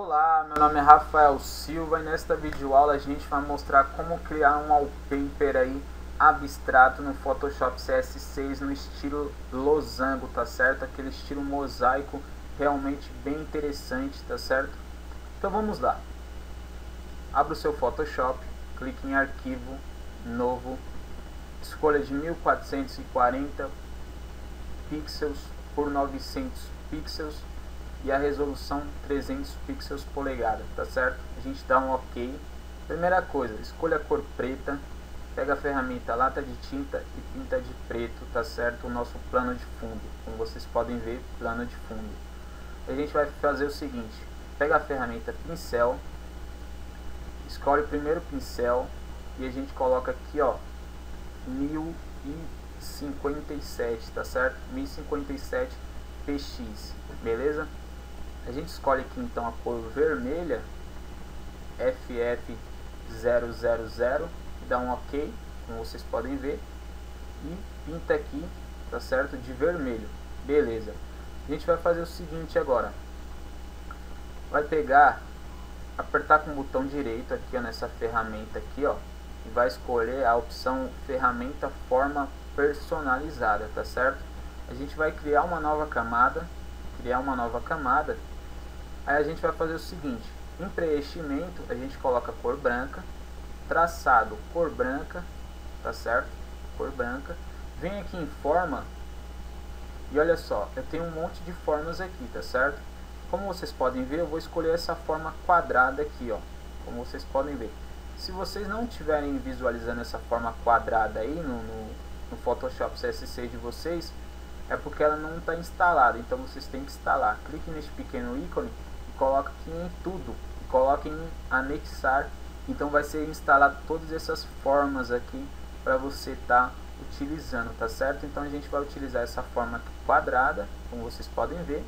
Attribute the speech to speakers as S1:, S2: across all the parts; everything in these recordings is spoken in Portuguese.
S1: Olá, meu nome é Rafael Silva e nesta videoaula a gente vai mostrar como criar um wallpaper aí abstrato no Photoshop CS6 no estilo losango, tá certo? Aquele estilo mosaico realmente bem interessante, tá certo? Então vamos lá. Abra o seu Photoshop, clique em arquivo, novo, escolha de 1440 pixels por 900 pixels e a resolução 300 pixels polegada, tá certo? A gente dá um OK. Primeira coisa, escolha a cor preta, pega a ferramenta lata de tinta e pinta de preto, tá certo? O nosso plano de fundo, como vocês podem ver, plano de fundo. A gente vai fazer o seguinte, pega a ferramenta pincel, escolhe o primeiro pincel e a gente coloca aqui, ó, 1057, tá certo? 1057 px, beleza? A gente escolhe aqui então a cor vermelha, FF000, dá um OK, como vocês podem ver, e pinta aqui, tá certo? De vermelho, beleza. A gente vai fazer o seguinte agora, vai pegar, apertar com o botão direito aqui, ó, nessa ferramenta aqui, ó, e vai escolher a opção ferramenta forma personalizada, tá certo? A gente vai criar uma nova camada, aí a gente vai fazer o seguinte, em preenchimento a gente coloca cor branca, traçado cor branca, tá certo? Cor branca, vem aqui em forma, e olha só, eu tenho um monte de formas aqui, tá certo? Como vocês podem ver, eu vou escolher essa forma quadrada aqui, ó, como vocês podem ver. Se vocês não estiverem visualizando essa forma quadrada aí no Photoshop CS6 de vocês, é porque ela não está instalada, então vocês têm que instalar. Clique neste pequeno ícone e coloque aqui em tudo, e coloque em anexar, então vai ser instalado todas essas formas aqui para você estar utilizando, tá certo? Então a gente vai utilizar essa forma quadrada, como vocês podem ver,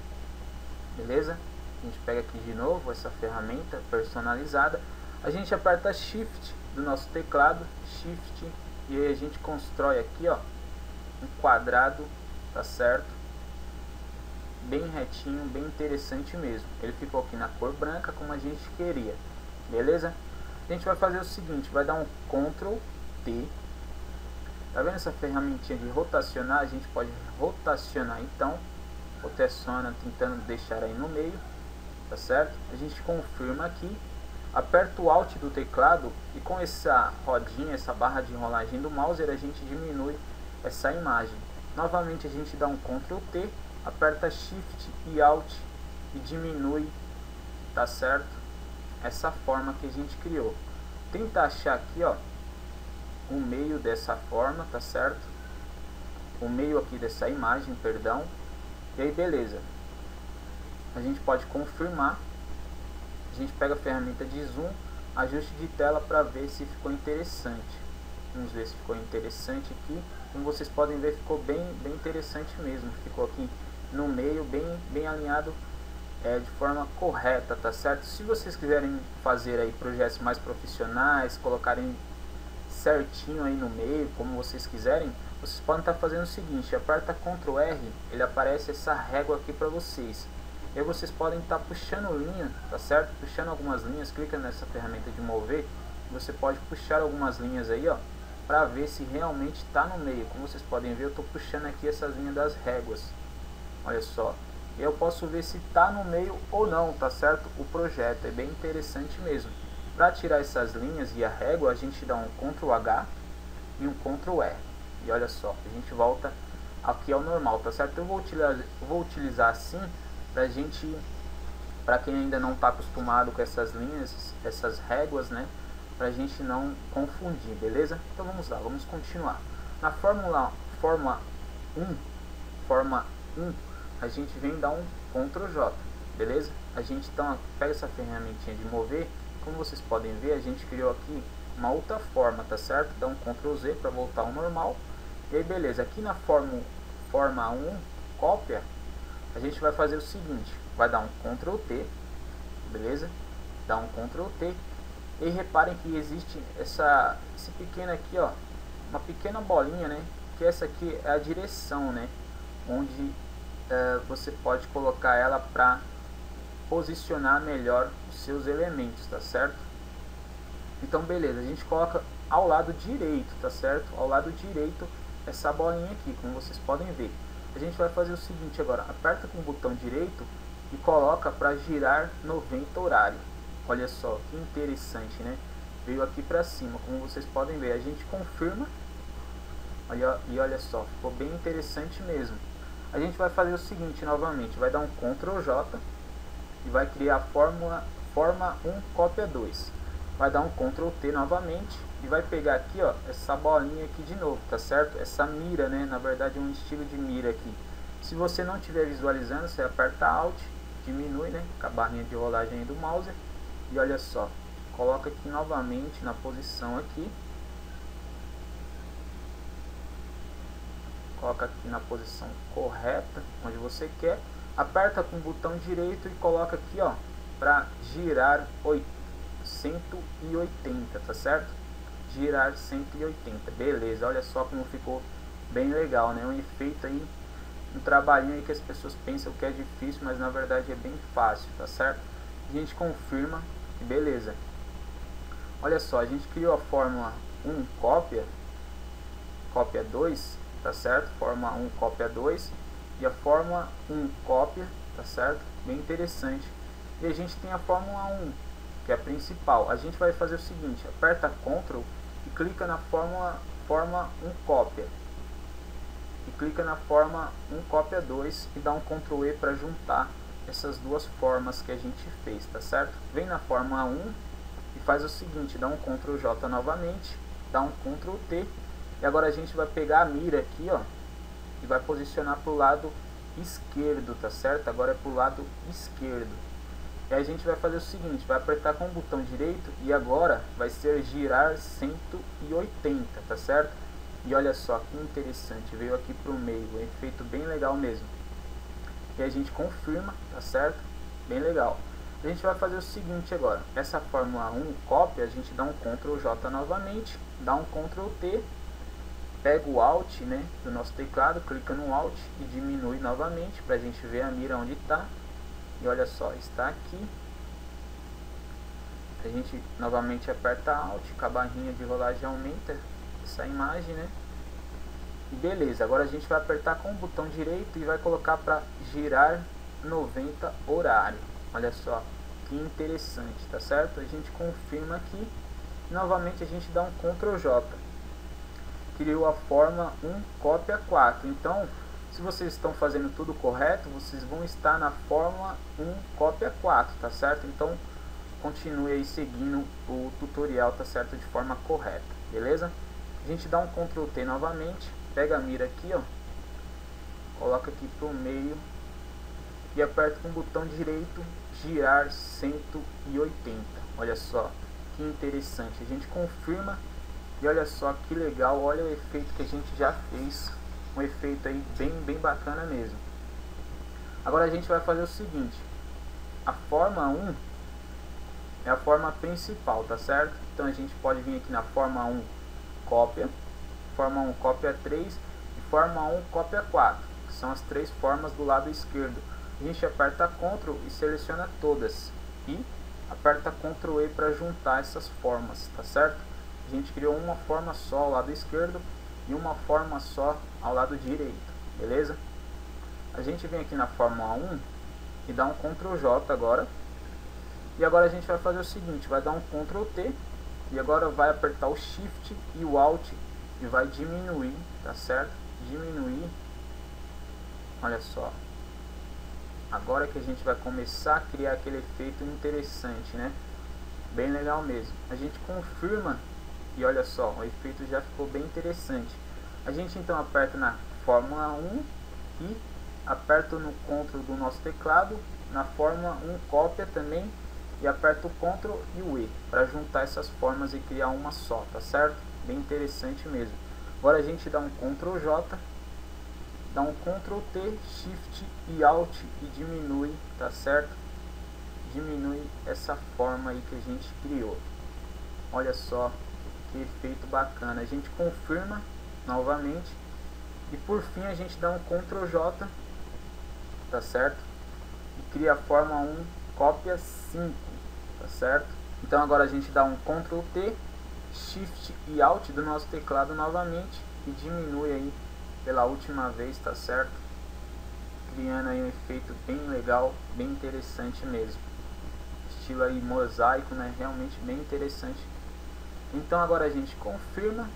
S1: beleza? A gente pega aqui de novo essa ferramenta personalizada, a gente aperta Shift do nosso teclado, Shift, e aí a gente constrói aqui, ó, um quadrado, tá certo? Bem retinho, bem interessante mesmo. Ele ficou aqui na cor branca como a gente queria, beleza? A gente vai fazer o seguinte, vai dar um Ctrl T. Tá vendo essa ferramentinha de rotacionar? A gente pode rotacionar, então rotaciona tentando deixar aí no meio, tá certo? A gente confirma aqui, aperta o Alt do teclado e com essa rodinha, essa barra de rolagem do mouse, a gente diminui essa imagem. Novamente a gente dá um Ctrl T, aperta Shift e Alt e diminui, tá certo? Essa forma que a gente criou. Tenta achar aqui, ó, o meio dessa forma, tá certo? O meio aqui dessa imagem, perdão. E aí beleza. A gente pode confirmar. A gente pega a ferramenta de zoom, ajuste de tela para ver se ficou interessante. Vamos ver se ficou interessante aqui. Como vocês podem ver, ficou bem interessante mesmo. Ficou aqui no meio, bem alinhado, de forma correta, tá certo? Se vocês quiserem fazer aí projetos mais profissionais, colocarem certinho aí no meio, como vocês quiserem, vocês podem estar fazendo o seguinte, aperta Ctrl R, ele aparece essa régua aqui para vocês. E aí vocês podem estar puxando linha, tá certo? Puxando algumas linhas, clica nessa ferramenta de mover, você pode puxar algumas linhas aí, ó, para ver se realmente está no meio. Como vocês podem ver, eu estou puxando aqui essas linhas das réguas, olha só. E eu posso ver se está no meio ou não, tá certo? O projeto é bem interessante mesmo. Para tirar essas linhas e a régua, a gente dá um Ctrl H e um Ctrl R. E olha só, a gente volta aqui ao normal, tá certo? Eu vou utilizar assim, para quem ainda não está acostumado com essas linhas, essas réguas, né? Para a gente não confundir, beleza? Então vamos lá, vamos continuar. Na forma 1, a gente vem dar um Ctrl J, beleza? A gente então pega essa ferramentinha de mover, como vocês podem ver, a gente criou aqui uma outra forma, tá certo? Dá um Ctrl Z para voltar ao normal. E aí beleza, aqui na forma 1, cópia, a gente vai fazer o seguinte, vai dar um Ctrl T, beleza? Dá um Ctrl T. E reparem que existe esse pequeno aqui, ó, uma pequena bolinha, né? Que essa aqui é a direção, né? Onde você pode colocar ela para posicionar melhor os seus elementos, tá certo? Então beleza, a gente coloca ao lado direito, tá certo? Ao lado direito essa bolinha aqui, como vocês podem ver. A gente vai fazer o seguinte agora, aperta com o botão direito e coloca para girar 90 horário. Olha só, que interessante, né? Veio aqui para cima, como vocês podem ver. A gente confirma, olha só, ficou bem interessante mesmo. A gente vai fazer o seguinte novamente, vai dar um Ctrl J e vai criar a forma 1 cópia 2. Vai dar um Ctrl T novamente e vai pegar aqui, ó, essa bolinha aqui de novo, tá certo? Essa mira, né? Na verdade é um estilo de mira aqui. Se você não estiver visualizando, você aperta Alt, diminui, né? Com a barrinha de rolagem aí do mouse. E olha só, coloca aqui novamente na posição aqui. Coloca aqui na posição correta, onde você quer. Aperta com o botão direito e coloca aqui, ó, para girar 180, tá certo? Girar 180, beleza. Olha só como ficou bem legal, né? Um efeito aí, um trabalhinho aí que as pessoas pensam que é difícil, mas na verdade é bem fácil, tá certo? A gente confirma e beleza. Olha só, a gente criou a fórmula 1 cópia 2, tá certo? Fórmula 1 cópia 2 e a fórmula 1 cópia, tá certo? Bem interessante. E a gente tem a fórmula 1, que é a principal. A gente vai fazer o seguinte, aperta Ctrl e clica na forma 1 cópia. E clica na forma 1 cópia 2 e dá um Ctrl E para juntar essas duas formas que a gente fez, tá certo? Vem na forma 1 e faz o seguinte, dá um Ctrl J novamente, dá um Ctrl T e agora a gente vai pegar a mira aqui, ó, e vai posicionar para o lado esquerdo, tá certo? Agora é para o lado esquerdo. E aí a gente vai fazer o seguinte, vai apertar com o botão direito e agora vai ser girar 180, tá certo? E olha só que interessante, veio aqui para o meio, um efeito bem legal mesmo. E a gente confirma, tá certo? Bem legal. A gente vai fazer o seguinte agora, essa fórmula 1 cópia, a gente dá um Ctrl J novamente, dá um Ctrl T, pega o Alt, né, do nosso teclado, clica no Alt e diminui novamente para a gente ver a mira onde está. E olha só, está aqui. A gente novamente aperta Alt, com a barrinha de rolagem aumenta essa imagem, né? E beleza, agora a gente vai apertar com o botão direito e vai colocar para girar 90 horário. Olha só, que interessante, tá certo? A gente confirma aqui. E novamente a gente dá um Ctrl J. Criou a forma 1 cópia 4. Então, se vocês estão fazendo tudo correto, vocês vão estar na fórmula 1 cópia 4, tá certo? Então, continue aí seguindo o tutorial, tá certo? De forma correta, beleza? A gente dá um Ctrl T novamente, pega a mira aqui, ó, coloca aqui pro meio e aperta com o botão direito, girar 180. Olha só, que interessante. A gente confirma e olha só que legal, olha o efeito que a gente já fez. Um efeito aí bem bacana mesmo. Agora a gente vai fazer o seguinte, a forma 1 é a forma principal, tá certo? Então a gente pode vir aqui na forma 1 cópia, forma 1 cópia 3 e forma 1 cópia 4, que são as três formas do lado esquerdo. A gente aperta Ctrl e seleciona todas e aperta Ctrl E para juntar essas formas, tá certo? A gente criou uma forma só ao lado esquerdo e uma forma só ao lado direito, beleza? A gente vem aqui na fórmula 1 e dá um Ctrl J agora. E agora a gente vai fazer o seguinte, vai dar um Ctrl T e agora vai apertar o Shift e o Alt e vai diminuir, tá certo? Diminuir. Olha só. Agora que a gente vai começar a criar aquele efeito interessante, né? Bem legal mesmo. A gente confirma e olha só, o efeito já ficou bem interessante. A gente então aperta na fórmula 1 e aperta no Ctrl do nosso teclado, na fórmula 1 cópia também, e aperta o Ctrl e o E para juntar essas formas e criar uma só, tá certo? Bem interessante mesmo. Agora a gente dá um Ctrl J, dá um Ctrl T, Shift e Alt e diminui, tá certo? Diminui essa forma aí que a gente criou. Olha só que efeito bacana. A gente confirma novamente e por fim a gente dá um Ctrl J, tá certo? E cria a forma 1 cópia 5, tá certo? Então agora a gente dá um Ctrl T, Shift e Alt do nosso teclado novamente e diminui aí pela última vez, tá certo? Criando aí um efeito bem legal, bem interessante mesmo. Estilo aí mosaico, né? Realmente bem interessante. Então agora a gente confirma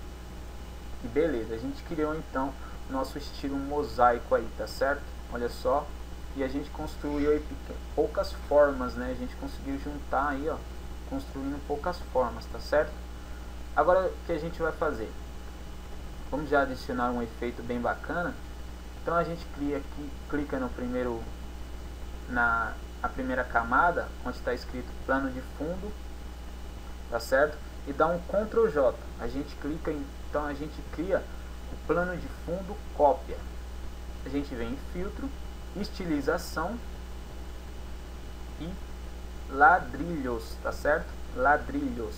S1: e beleza, a gente criou então nosso estilo mosaico aí, tá certo? Olha só, e a gente construiu aí poucas formas, né? A gente conseguiu juntar aí, ó, construindo poucas formas, tá certo? Agora o que a gente vai fazer? Vamos já adicionar um efeito bem bacana. Então a gente clica no primeiro, a primeira camada, onde está escrito plano de fundo, tá certo? E dá um Ctrl J. A gente clica, então a gente cria o plano de fundo cópia. A gente vem em filtro, estilização e ladrilhos, tá certo? Ladrilhos.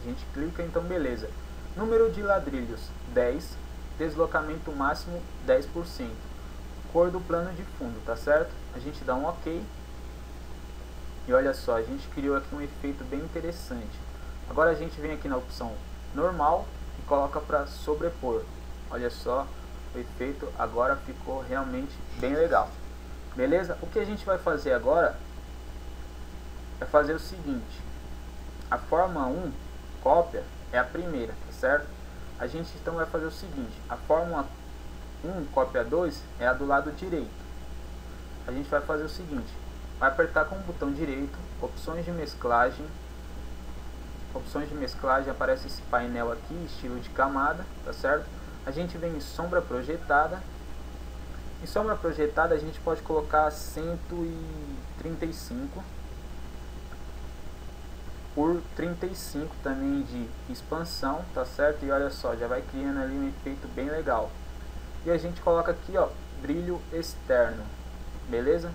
S1: A gente clica, então beleza. Número de ladrilhos 10, deslocamento máximo 10%. Cor do plano de fundo, tá certo? A gente dá um OK. E olha só, a gente criou aqui um efeito bem interessante. Agora a gente vem aqui na opção normal e coloca para sobrepor. Olha só, o efeito agora ficou realmente bem legal. Beleza? O que a gente vai fazer agora é fazer o seguinte. A forma 1, cópia, é a primeira, tá certo? A gente então vai fazer o seguinte. A forma 1, cópia 2, é a do lado direito. A gente vai fazer o seguinte. Vai apertar com o botão direito, opções de mesclagem. Opções de mesclagem, aparece esse painel aqui, estilo de camada, tá certo? A gente vem em sombra projetada. Em sombra projetada a gente pode colocar 135 por 35 também de expansão, tá certo? E olha só, já vai criando ali um efeito bem legal. E a gente coloca aqui, ó, brilho externo, beleza?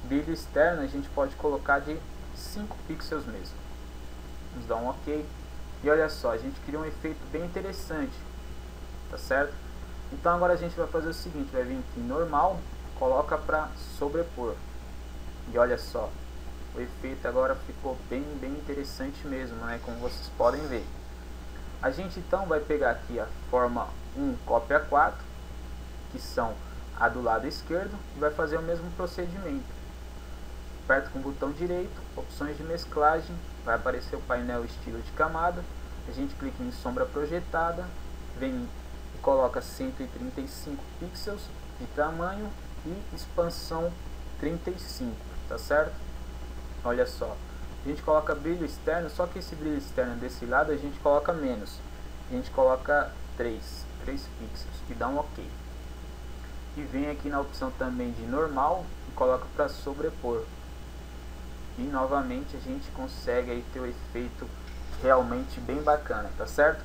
S1: Brilho externo a gente pode colocar de 5 pixels mesmo. Vamos dar um OK. E olha só, a gente cria um efeito bem interessante, tá certo? Então agora a gente vai fazer o seguinte, vai vir aqui em normal, coloca para sobrepor. E olha só, o efeito agora ficou bem interessante mesmo, né? Como vocês podem ver. A gente então vai pegar aqui a forma 1, cópia 4, que são a do lado esquerdo, e vai fazer o mesmo procedimento. Aperta com o botão direito, opções de mesclagem, vai aparecer o painel estilo de camada. A gente clica em sombra projetada, vem e coloca 135 pixels de tamanho e expansão 35, tá certo? Olha só, a gente coloca brilho externo, só que esse brilho externo desse lado a gente coloca menos. A gente coloca 3 pixels e dá um OK. E vem aqui na opção também de normal e coloca para sobrepor. E novamente a gente consegue aí ter o efeito realmente bem bacana, tá certo?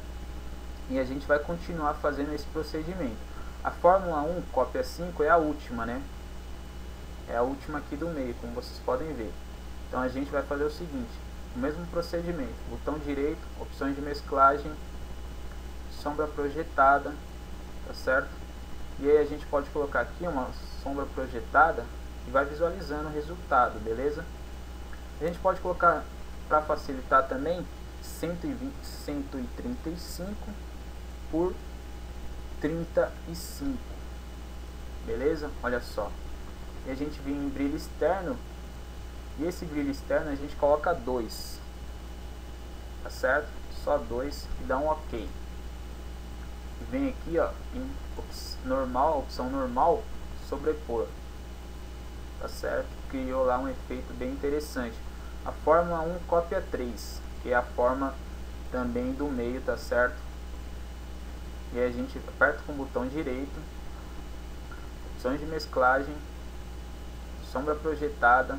S1: E a gente vai continuar fazendo esse procedimento. A Fórmula 1 cópia 5 é a última, né? É a última aqui do meio, como vocês podem ver. Então a gente vai fazer o seguinte, o mesmo procedimento, botão direito, opções de mesclagem, sombra projetada, tá certo? E aí a gente pode colocar aqui uma sombra projetada e vai visualizando o resultado, beleza? A gente pode colocar, para facilitar também, 135 por 35, beleza? Olha só. E a gente vem em brilho externo, e esse brilho externo a gente coloca 2, tá certo? Só 2 e dá um OK. E vem aqui, ó, em normal, opção normal, sobrepor, tá certo? Criou lá um efeito bem interessante. A Fórmula 1 cópia 3, que é a forma também do meio, tá certo? E aí a gente aperta com o botão direito, opções de mesclagem, sombra projetada,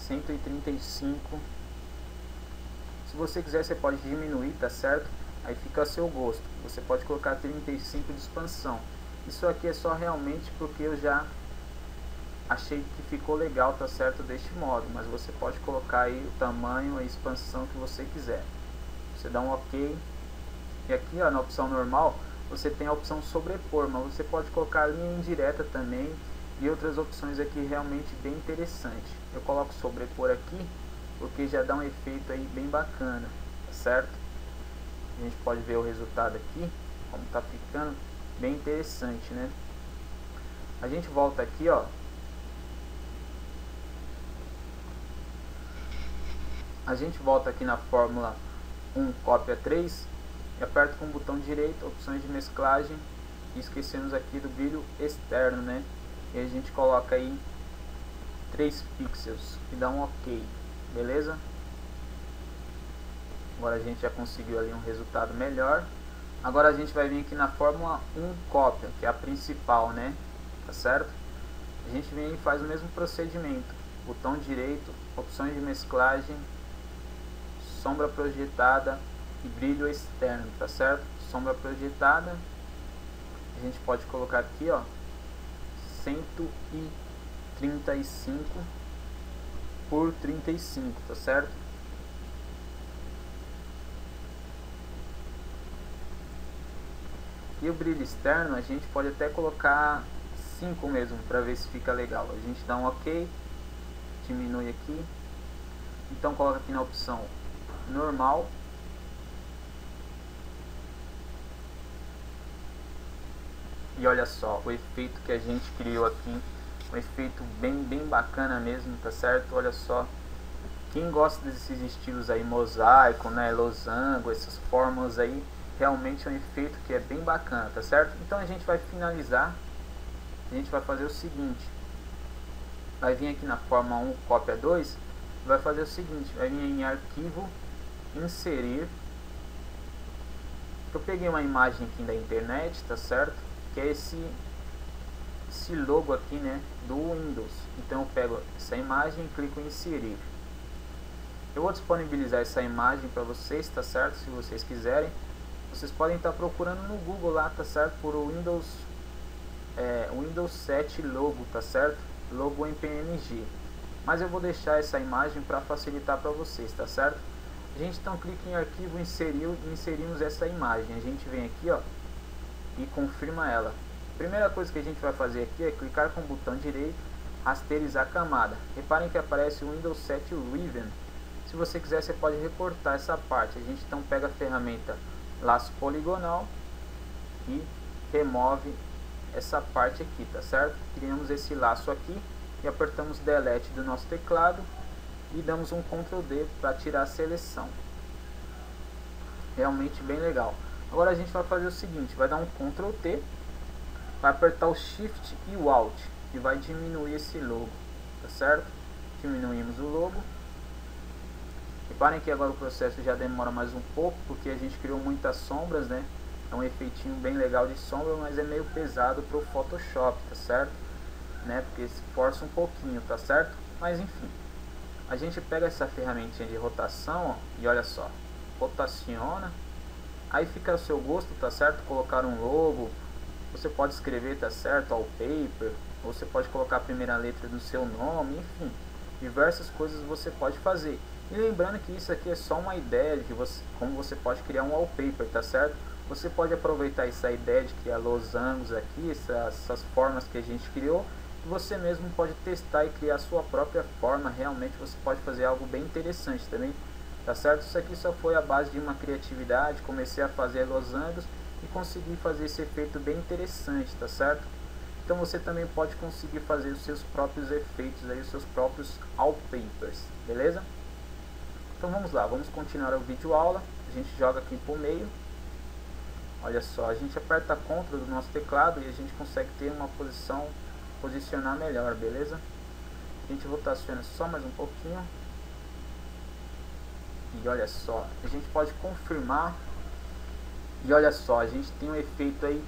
S1: 135. Se você quiser, você pode diminuir, tá certo? Aí fica a seu gosto. Você pode colocar 35 de expansão. Isso aqui é só realmente porque eu já achei que ficou legal, tá certo, deste modo, mas você pode colocar aí o tamanho, a expansão que você quiser. Você dá um OK. E aqui, ó, na opção normal, você tem a opção sobrepor, mas você pode colocar a linha indireta também e outras opções aqui realmente bem interessante. Eu coloco sobrepor aqui porque já dá um efeito aí bem bacana, tá certo? A gente pode ver o resultado aqui, como tá ficando bem interessante, né? A gente volta aqui, ó. A gente volta aqui na fórmula 1 cópia 3 e aperta com o botão direito, opções de mesclagem, e esquecemos aqui do brilho externo, né? E a gente coloca aí 3 pixels e dá um OK, beleza? Agora a gente já conseguiu ali um resultado melhor. Agora a gente vai vir aqui na fórmula 1 cópia, que é a principal, né? Tá certo? A gente vem e faz o mesmo procedimento, botão direito, opções de mesclagem, sombra projetada e brilho externo, tá certo? Sombra projetada, a gente pode colocar aqui, ó, 135 por 35, tá certo? E o brilho externo a gente pode até colocar 5 mesmo, para ver se fica legal. A gente dá um OK, diminui aqui, então coloca aqui na opção normal, e olha só o efeito que a gente criou aqui, um efeito bem bacana mesmo, tá certo? Olha só, quem gosta desses estilos aí, mosaico, né, losango, essas formas aí, realmente é um efeito que é bem bacana, tá certo? Então a gente vai finalizar, a gente vai fazer o seguinte, vai vir aqui na forma 1 cópia 2, vai fazer o seguinte, vai vir em arquivo, inserir. Eu peguei uma imagem aqui da internet, tá certo? Que é esse logo aqui, né, do Windows. Então eu pego essa imagem e clico em inserir. Eu vou disponibilizar essa imagem para vocês, tá certo? Se vocês quiserem, vocês podem estar procurando no Google lá, tá certo? Por Windows 7 logo, tá certo? Logo em PNG. Mas eu vou deixar essa imagem para facilitar para vocês, tá certo? A gente então clica em arquivo, inseriu e inserimos essa imagem. A gente vem aqui, ó, e confirma ela. Primeira coisa que a gente vai fazer aqui é clicar com o botão direito, rasterizar a camada. Reparem que aparece o Windows 7 Ribbon. Se você quiser, você pode recortar essa parte. A gente então pega a ferramenta laço poligonal e remove essa parte aqui, tá certo? Criamos esse laço aqui e apertamos delete do nosso teclado e damos um Ctrl D para tirar a seleção. Realmente bem legal. Agora a gente vai fazer o seguinte, vai dar um Ctrl T, vai apertar o Shift e o Alt e vai diminuir esse logo, tá certo? Diminuímos o logo. Reparem que agora o processo já demora mais um pouco, porque a gente criou muitas sombras, né? É um efeitinho bem legal de sombra, mas é meio pesado para o Photoshop, tá certo? Né? Porque se força um pouquinho, tá certo? Mas enfim, a gente pega essa ferramentinha de rotação, ó, e olha só, rotaciona, aí fica ao seu gosto, tá certo? Colocar um logo, você pode escrever, tá certo? Wallpaper, você pode colocar a primeira letra do seu nome, enfim, diversas coisas você pode fazer. E lembrando que isso aqui é só uma ideia de como você pode criar um wallpaper, tá certo? Você pode aproveitar essa ideia de criar losangos aqui, essas formas que a gente criou, e você mesmo pode testar e criar a sua própria forma. Realmente você pode fazer algo bem interessante também, tá certo? Isso aqui só foi a base de uma criatividade, comecei a fazer losangos e consegui fazer esse efeito bem interessante, tá certo? Então você também pode conseguir fazer os seus próprios efeitos aí, os seus próprios wallpapers, beleza? Então vamos lá, vamos continuar o vídeo aula. A gente joga aqui pro meio. Olha só, a gente aperta Ctrl do nosso teclado e a gente consegue ter uma posicionar melhor, beleza? A gente rotaciona só mais um pouquinho. E olha só, a gente pode confirmar. E olha só, a gente tem um efeito aí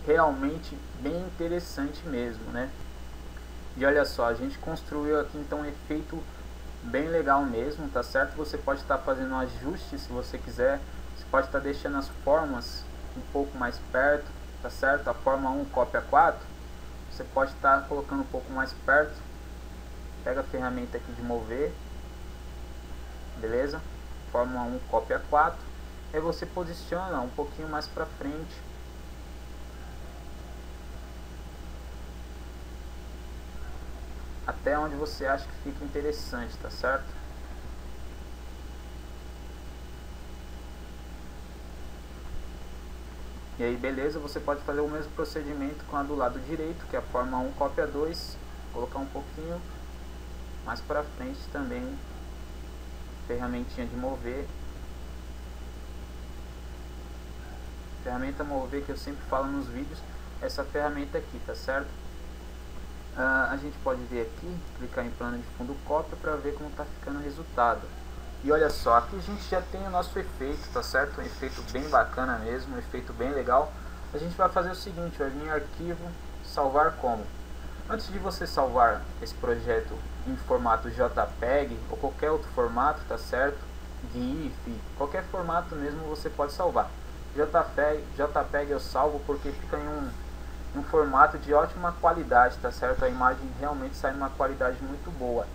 S1: realmente bem interessante mesmo, né? E olha só, a gente construiu aqui então um efeito bem legal mesmo, tá certo? Você pode estar fazendo um ajuste se você quiser. Você pode estar deixando as formas um pouco mais perto, tá certo? A forma 1 cópia 4, você pode estar colocando um pouco mais perto. Pega a ferramenta aqui de mover, beleza? Forma 1 cópia 4, aí você posiciona um pouquinho mais para frente. até onde você acha que fica interessante, tá certo? E aí beleza, você pode fazer o mesmo procedimento com a do lado direito, que é a forma 1 cópia 2, colocar um pouquinho mais para frente também, ferramentinha de mover, ferramenta mover que eu sempre falo nos vídeos, essa ferramenta aqui, tá certo? A gente pode ver aqui, clicar em plano de fundo cópia para ver como está ficando o resultado. E olha só, aqui a gente já tem o nosso efeito, tá certo? Um efeito bem bacana mesmo, um efeito bem legal. A gente vai fazer o seguinte, vai vir em arquivo, salvar como. Antes de você salvar esse projeto em formato JPEG ou qualquer outro formato, tá certo? GIF, qualquer formato mesmo você pode salvar. JPEG eu salvo porque fica em um formato de ótima qualidade, tá certo? A imagem realmente sai numa qualidade muito boa.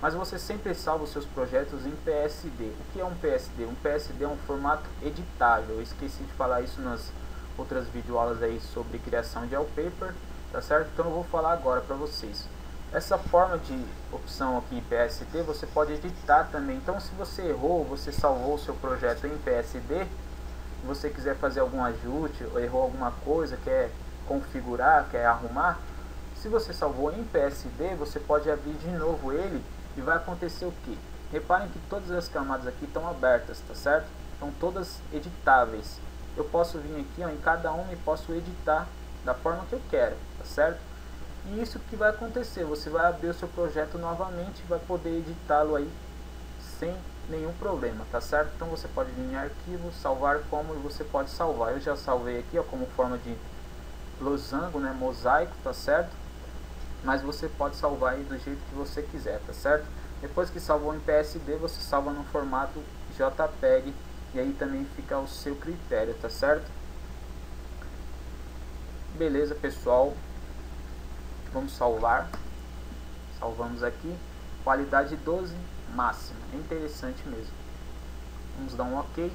S1: Mas você sempre salva os seus projetos em PSD. O que é um PSD? Um PSD é um formato editável. Eu esqueci de falar isso nas outras videoaulas aí sobre criação de wallpaper, tá certo? Então eu vou falar agora para vocês. Essa forma de opção aqui em PSD você pode editar também. Então se você errou, você salvou o seu projeto em PSD, se você quiser fazer algum ajuste ou errou alguma coisa, quer configurar, quer arrumar, se você salvou em PSD, você pode abrir de novo ele e vai acontecer o que? Reparem que todas as camadas aqui estão abertas, tá certo? Estão todas editáveis. Eu posso vir aqui ó, em cada uma e posso editar da forma que eu quero, tá certo? E isso que vai acontecer, você vai abrir o seu projeto novamente e vai poder editá-lo aí sem nenhum problema, tá certo? Então você pode vir em arquivo, salvar como, e você pode salvar. Eu já salvei aqui ó, como forma de losango, né, mosaico, tá certo? Mas você pode salvar aí do jeito que você quiser, tá certo? Depois que salvou em PSD, você salva no formato JPEG e aí também fica ao seu critério, tá certo? Beleza, pessoal, vamos salvar. Salvamos aqui, qualidade 12 máxima, é interessante mesmo. Vamos dar um OK.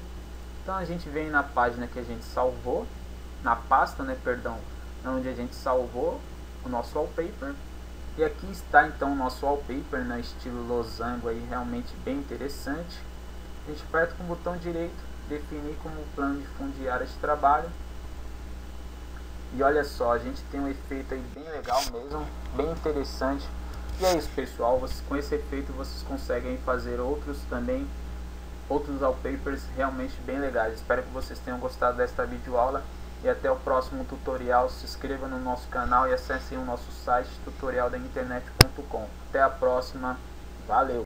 S1: Então a gente vem na página que a gente salvou, na pasta, né, perdão, onde a gente salvou o nosso wallpaper. E aqui está então o nosso wallpaper, né, estilo losango aí, realmente bem interessante. A gente aperta com o botão direito, definir como plano de fundo de área de trabalho. E olha só, a gente tem um efeito aí bem legal mesmo, bem interessante. E é isso, pessoal, com esse efeito vocês conseguem fazer outros wallpapers realmente bem legais. Espero que vocês tenham gostado desta videoaula e até o próximo tutorial. Se inscreva no nosso canal e acessem o nosso site tutorialdainternet.com. Até a próxima, valeu!